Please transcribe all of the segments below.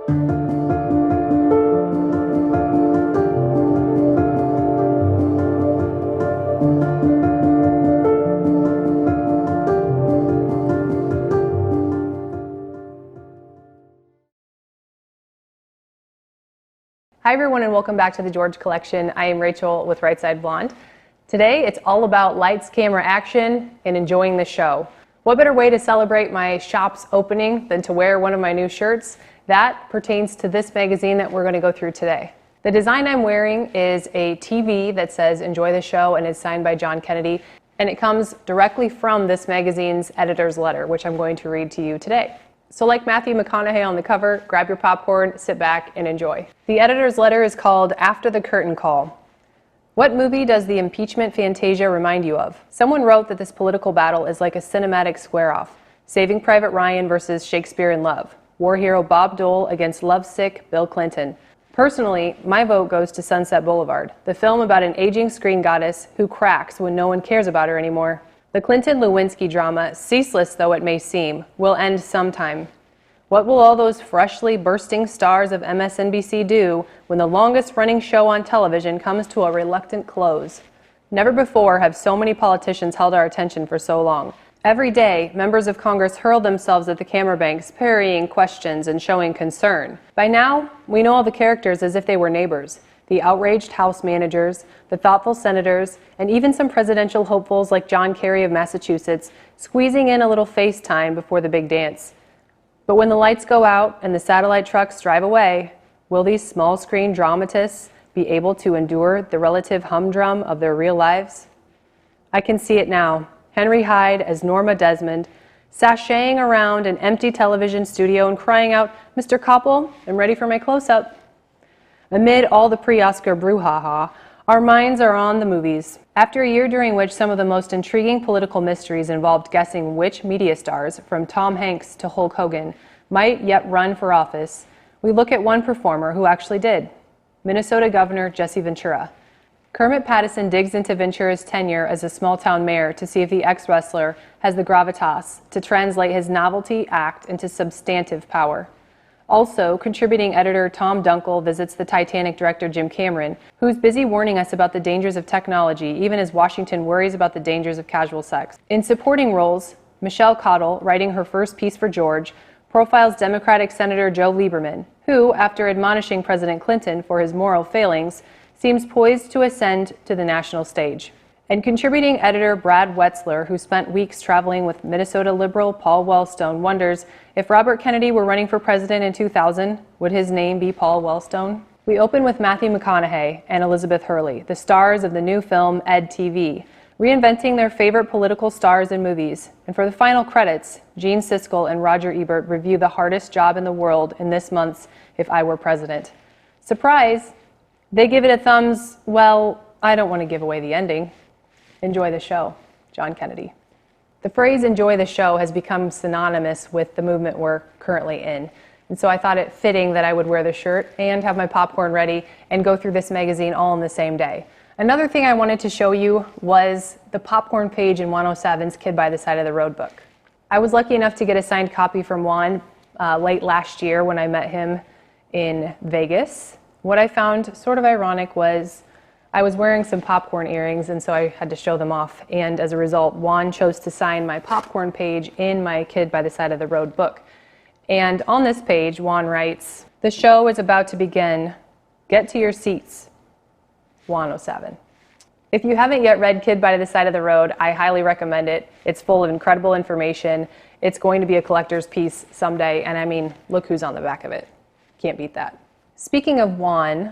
Hi everyone and welcome back to the George Collection. I am Rachel with Right Side Blonde. Today it's all about lights, camera, action, and enjoying the show. What better way to celebrate my shop's opening than to wear one of my new shirts? That pertains to this magazine that we're going to go through today. The design I'm wearing is a TV that says enjoy the show and is signed by John Kennedy, and it comes directly from this magazine's editor's letter, which I'm going to read to you today. So like Matthew McConaughey on the cover, grab your popcorn, sit back, and enjoy. The editor's letter is called After the Curtain Call. What movie does the impeachment fantasia remind you of? Someone wrote that this political battle is like a cinematic square-off. Saving Private Ryan versus Shakespeare in Love. War hero Bob Dole against lovesick Bill Clinton. Personally, my vote goes to Sunset Boulevard, the film about an aging screen goddess who cracks when no one cares about her anymore. The Clinton-Lewinsky drama, ceaseless though it may seem, will end sometime. What will all those freshly bursting stars of MSNBC do when the longest-running show on television comes to a reluctant close? Never before have so many politicians held our attention for so long. Every day, members of Congress hurl themselves at the camera banks, parrying questions and showing concern. By now, we know all the characters as if they were neighbors. The outraged House managers, the thoughtful senators, and even some presidential hopefuls like John Kerry of Massachusetts, squeezing in a little FaceTime before the big dance. But when the lights go out and the satellite trucks drive away, will these small-screen dramatists be able to endure the relative humdrum of their real lives? I can see it now. Henry Hyde as Norma Desmond, sashaying around an empty television studio and crying out, "Mr. Koppel, I'm ready for my close-up." Amid all the pre-Oscar brouhaha, our minds are on the movies. After a year during which some of the most intriguing political mysteries involved guessing which media stars, from Tom Hanks to Hulk Hogan, might yet run for office, we look at one performer who actually did, Minnesota Governor Jesse Ventura. Kermit Pattison digs into Ventura's tenure as a small-town mayor to see if the ex-wrestler has the gravitas to translate his novelty act into substantive power. Also, contributing editor Tom Dunkel visits the Titanic director Jim Cameron, who's busy warning us about the dangers of technology, even as Washington worries about the dangers of casual sex. In supporting roles, Michelle Cottle, writing her first piece for George, profiles Democratic Senator Joe Lieberman, who, after admonishing President Clinton for his moral failings, seems poised to ascend to the national stage. And contributing editor Brad Wetzler, who spent weeks traveling with Minnesota liberal Paul Wellstone, wonders if Robert Kennedy were running for president in 2000, would his name be Paul Wellstone? We open with Matthew McConaughey and Elizabeth Hurley, the stars of the new film Ed TV, reinventing their favorite political stars in movies. And for the final credits, Gene Siskel and Roger Ebert review the hardest job in the world in this month's If I Were President. Surprise! They give it a thumbs, well, I don't want to give away the ending. Enjoy the show, John Kennedy. The phrase enjoy the show has become synonymous with the movement we're currently in. And so I thought it fitting that I would wear the shirt and have my popcorn ready and go through this magazine all in the same day. Another thing I wanted to show you was the popcorn page in 107's Kid by the Side of the Road book. I was lucky enough to get a signed copy from Juan late last year when I met him in Vegas. What I found sort of ironic was I was wearing some popcorn earrings, and so I had to show them off. And as a result, Juan chose to sign my popcorn page in my Kid by the Side of the Road book. And on this page, Juan writes, "The show is about to begin. Get to your seats." 107. If you haven't yet read Kid by the Side of the Road, I highly recommend it. It's full of incredible information. It's going to be a collector's piece someday, and I mean, look who's on the back of it. Can't beat that. Speaking of Juan,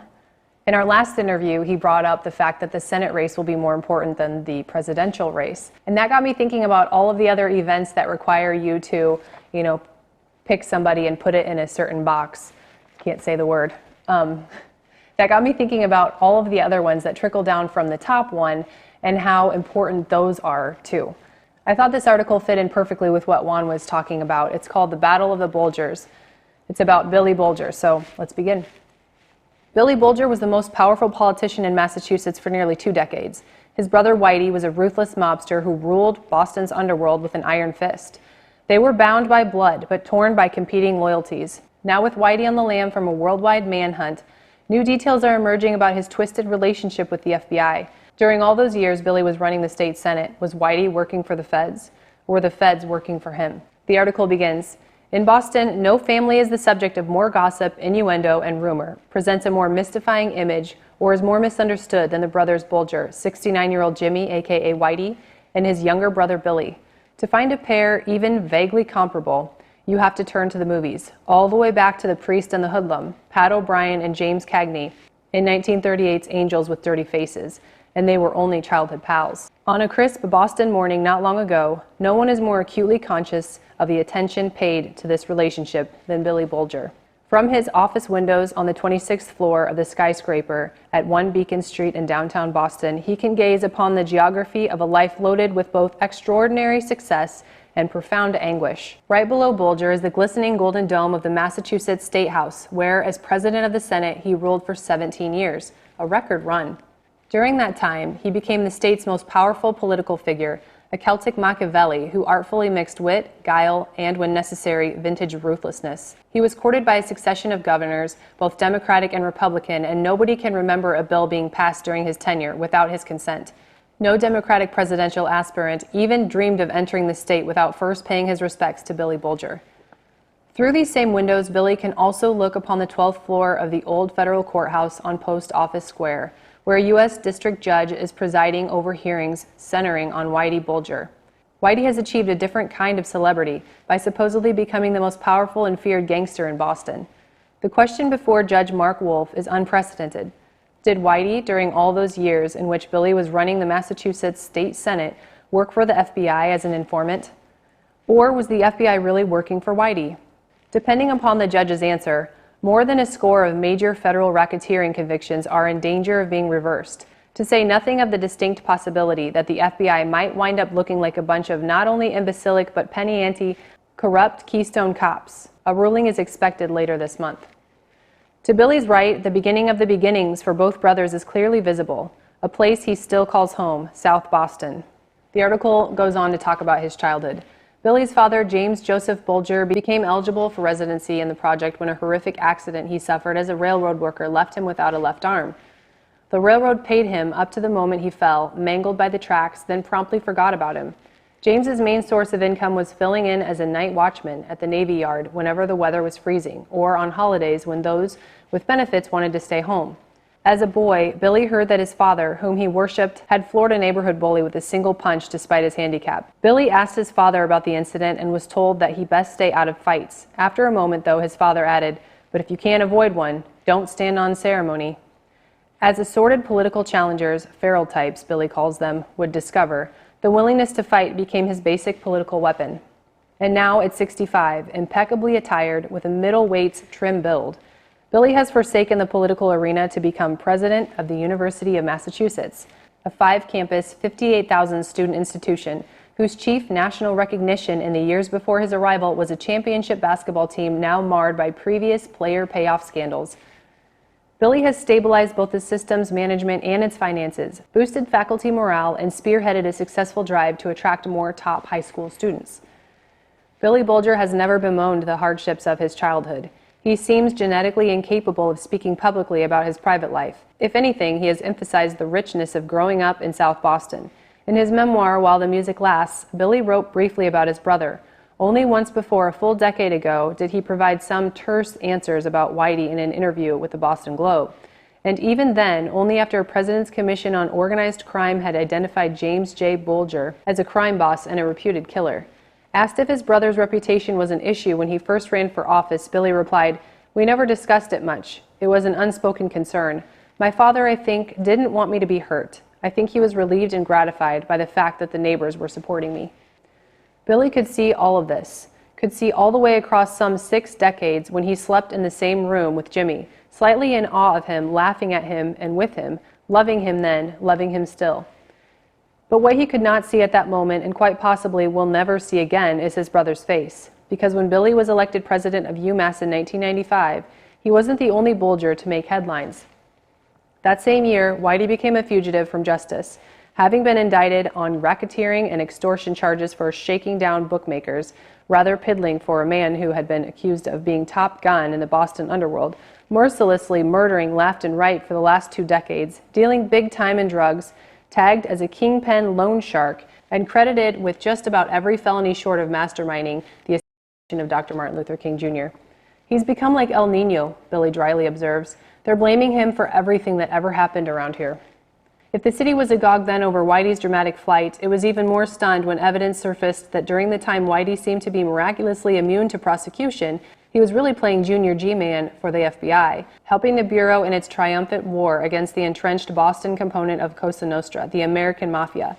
in our last interview, he brought up the fact that the Senate race will be more important than the presidential race. And that got me thinking about all of the other events that require you to, pick somebody and put it in a certain box. Can't say the word. That got me thinking about all of the other ones that trickle down from the top one and how important those are too. I thought this article fit in perfectly with what Juan was talking about. It's called The Battle of the Bulgers. It's about Billy Bulger, so let's begin. Billy Bulger was the most powerful politician in Massachusetts for nearly 2 decades. His brother Whitey was a ruthless mobster who ruled Boston's underworld with an iron fist. They were bound by blood, but torn by competing loyalties. Now with Whitey on the lam from a worldwide manhunt, new details are emerging about his twisted relationship with the FBI. During all those years Billy was running the state Senate, was Whitey working for the feds? Or were the feds working for him? The article begins, "In Boston, no family is the subject of more gossip, innuendo, and rumor, presents a more mystifying image, or is more misunderstood than the brothers Bulger, 69-year-old Jimmy, aka Whitey, and his younger brother Billy. To find a pair even vaguely comparable, you have to turn to the movies, all the way back to The Priest and the Hoodlum, Pat O'Brien and James Cagney, in 1938's Angels with Dirty Faces, and they were only childhood pals. On a crisp Boston morning not long ago, no one is more acutely conscious of the attention paid to this relationship than Billy Bulger. From his office windows on the 26th floor of the skyscraper at 1 Beacon Street in downtown Boston, he can gaze upon the geography of a life loaded with both extraordinary success and profound anguish. Right below Bulger is the glistening golden dome of the Massachusetts State House, where, as president of the Senate, he ruled for 17 years, a record run. During that time, he became the state's most powerful political figure, a Celtic Machiavelli who artfully mixed wit, guile, and, when necessary, vintage ruthlessness. He was courted by a succession of governors, both Democratic and Republican, and nobody can remember a bill being passed during his tenure without his consent. No Democratic presidential aspirant even dreamed of entering the state without first paying his respects to Billy Bulger. Through these same windows, Billy can also look upon the 12th floor of the old federal courthouse on Post Office Square, where a U.S. district judge is presiding over hearings centering on Whitey Bulger. Whitey has achieved a different kind of celebrity by supposedly becoming the most powerful and feared gangster in Boston. The question before Judge Mark Wolf is unprecedented. Did Whitey, during all those years in which Billy was running the Massachusetts State Senate, work for the FBI as an informant? Or was the FBI really working for Whitey? Depending upon the judge's answer, more than a score of major federal racketeering convictions are in danger of being reversed, to say nothing of the distinct possibility that the FBI might wind up looking like a bunch of not only imbecilic but penny-ante, corrupt Keystone cops. A ruling is expected later this month. To Billy's right, the beginning of the beginnings for both brothers is clearly visible, a place he still calls home, South Boston. The article goes on to talk about his childhood. Billy's father, James Joseph Bulger, became eligible for residency in the project when a horrific accident he suffered as a railroad worker left him without a left arm. The railroad paid him up to the moment he fell, mangled by the tracks, then promptly forgot about him. James's main source of income was filling in as a night watchman at the Navy Yard whenever the weather was freezing, or on holidays when those with benefits wanted to stay home. As a boy, Billy heard that his father, whom he worshipped, had floored a neighborhood bully with a single punch despite his handicap. Billy asked his father about the incident and was told that he best stay out of fights. After a moment, though, his father added, "But if you can't avoid one, don't stand on ceremony." As assorted political challengers, feral types, Billy calls them, would discover, the willingness to fight became his basic political weapon. And now, at 65, impeccably attired with a middle-weight, trim build, Billy has forsaken the political arena to become president of the University of Massachusetts, a 5-campus, 58,000-student institution whose chief national recognition in the years before his arrival was a championship basketball team now marred by previous player payoff scandals. Billy has stabilized both the system's management and its finances, boosted faculty morale, and spearheaded a successful drive to attract more top high school students. Billy Bulger has never bemoaned the hardships of his childhood. He seems genetically incapable of speaking publicly about his private life. If anything, he has emphasized the richness of growing up in South Boston. In his memoir, While the Music Lasts, Billy wrote briefly about his brother. Only once before, a full decade ago, did he provide some terse answers about Whitey in an interview with the Boston Globe. And even then, only after a President's Commission on Organized Crime had identified James J. Bulger as a crime boss and a reputed killer. Asked if his brother's reputation was an issue when he first ran for office, Billy replied, "We never discussed it much. It was an unspoken concern. My father, I think, didn't want me to be hurt. I think he was relieved and gratified by the fact that the neighbors were supporting me." Billy could see all of this, could see all the way across some 6 decades when he slept in the same room with Jimmy, slightly in awe of him, laughing at him and with him, loving him then, loving him still. But what he could not see at that moment, and quite possibly will never see again, is his brother's face. Because when Billy was elected president of UMass in 1995, he wasn't the only Bulger to make headlines. That same year, Whitey became a fugitive from justice, having been indicted on racketeering and extortion charges for shaking down bookmakers, rather piddling for a man who had been accused of being top gun in the Boston underworld, mercilessly murdering left and right for the last 2 decades, dealing big time in drugs, tagged as a kingpin loan shark, and credited with just about every felony short of masterminding the assassination of Dr. Martin Luther King Jr. He's become like El Nino, Billy dryly observes. They're blaming him for everything that ever happened around here. If the city was agog then over Whitey's dramatic flight, it was even more stunned when evidence surfaced that during the time Whitey seemed to be miraculously immune to prosecution, he was really playing Junior G-Man for the FBI, helping the Bureau in its triumphant war against the entrenched Boston component of Cosa Nostra, the American Mafia.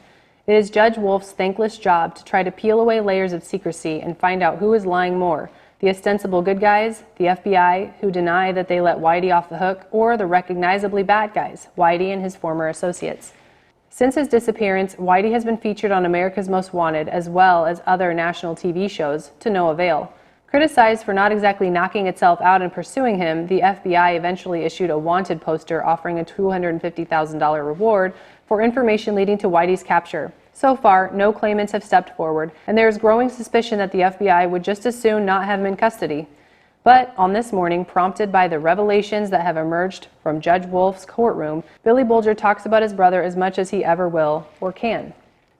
It is Judge Wolf's thankless job to try to peel away layers of secrecy and find out who is lying more, the ostensible good guys, the FBI, who deny that they let Whitey off the hook, or the recognizably bad guys, Whitey and his former associates. Since his disappearance, Whitey has been featured on America's Most Wanted as well as other national TV shows, to no avail. Criticized for not exactly knocking itself out and pursuing him, the FBI eventually issued a wanted poster offering a $250,000 reward for information leading to Whitey's capture. So far, no claimants have stepped forward, and there is growing suspicion that the FBI would just as soon not have him in custody. But on this morning, prompted by the revelations that have emerged from Judge Wolf's courtroom, Billy Bulger talks about his brother as much as he ever will or can.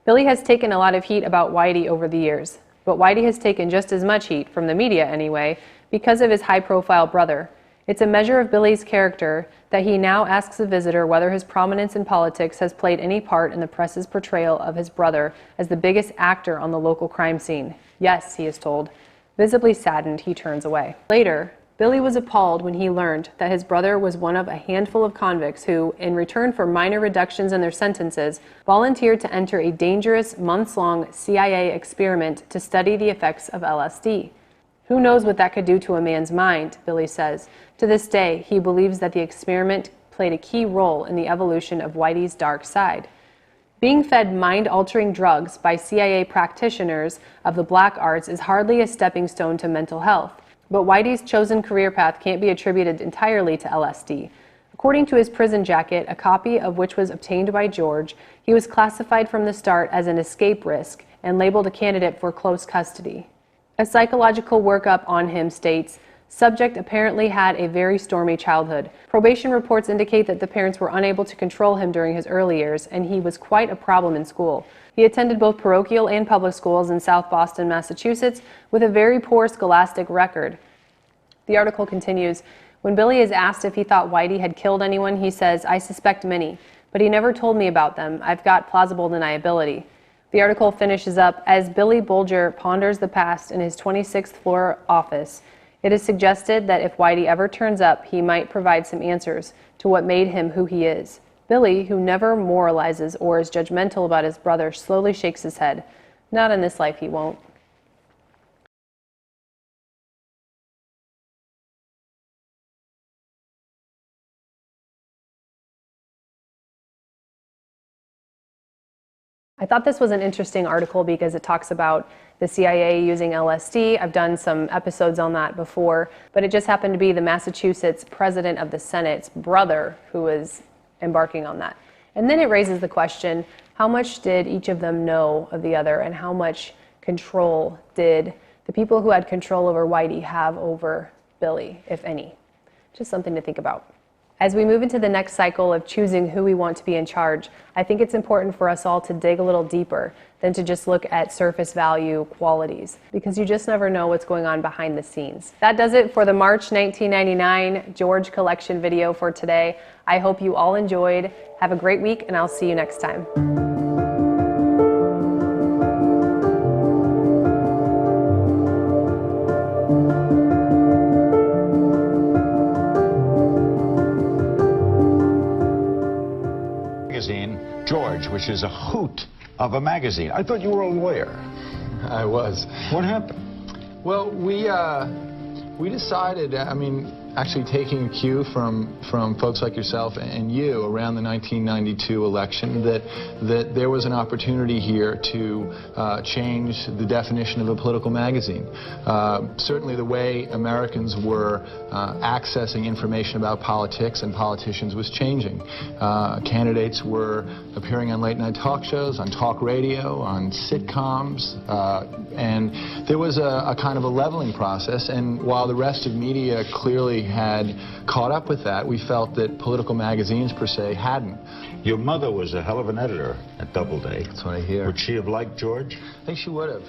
Billy has taken a lot of heat about Whitey over the years, but Whitey has taken just as much heat, from the media anyway, because of his high-profile brother. It's a measure of Billy's character that he now asks a visitor whether his prominence in politics has played any part in the press's portrayal of his brother as the biggest actor on the local crime scene. Yes, he is told. Visibly saddened, he turns away. Later, Billy was appalled when he learned that his brother was one of a handful of convicts who, in return for minor reductions in their sentences, volunteered to enter a dangerous, months-long CIA experiment to study the effects of LSD. Who knows what that could do to a man's mind, Billy says. To this day, he believes that the experiment played a key role in the evolution of Whitey's dark side. Being fed mind-altering drugs by CIA practitioners of the black arts is hardly a stepping stone to mental health. But Whitey's chosen career path can't be attributed entirely to LSD. According to his prison jacket, a copy of which was obtained by George, he was classified from the start as an escape risk and labeled a candidate for close custody. A psychological workup on him states, subject apparently had a very stormy childhood. Probation reports indicate that the parents were unable to control him during his early years, and he was quite a problem in school. He attended both parochial and public schools in South Boston, Massachusetts, with a very poor scholastic record. The article continues, when Billy is asked if he thought Whitey had killed anyone, he says, I suspect many, but he never told me about them. I've got plausible deniability. The article finishes up, as Billy Bulger ponders the past in his 26th floor office, it is suggested that if Whitey ever turns up, he might provide some answers to what made him who he is. Billy, who never moralizes or is judgmental about his brother, slowly shakes his head. Not in this life, he won't. I thought this was an interesting article because it talks about the CIA using LSD. I've done some episodes on that before, but it just happened to be the Massachusetts president of the Senate's brother who was embarking on that. And then it raises the question, how much did each of them know of the other, and how much control did the people who had control over Whitey have over Billy, if any? Just something to think about. As we move into the next cycle of choosing who we want to be in charge, I think it's important for us all to dig a little deeper than to just look at surface value qualities, because you just never know what's going on behind the scenes. That does it for the March 1999 George Collection video for today. I hope you all enjoyed. Have a great week, and I'll see you next time. George, which is a hoot of a magazine. I thought you were a lawyer. I was. What happened? Well, we decided, I mean, actually taking a cue from folks like yourself and you around the 1992 election that there was an opportunity here to change the definition of a political magazine. Certainly the way Americans were accessing information about politics and politicians was changing. Candidates were appearing on late-night talk shows, on talk radio, on sitcoms, and there was a kind of a leveling process, and while the rest of media clearly had caught up with that, we felt that political magazines per se hadn't. Your mother was a hell of an editor at Doubleday. That's what I hear. Would she have liked George? I think she would have.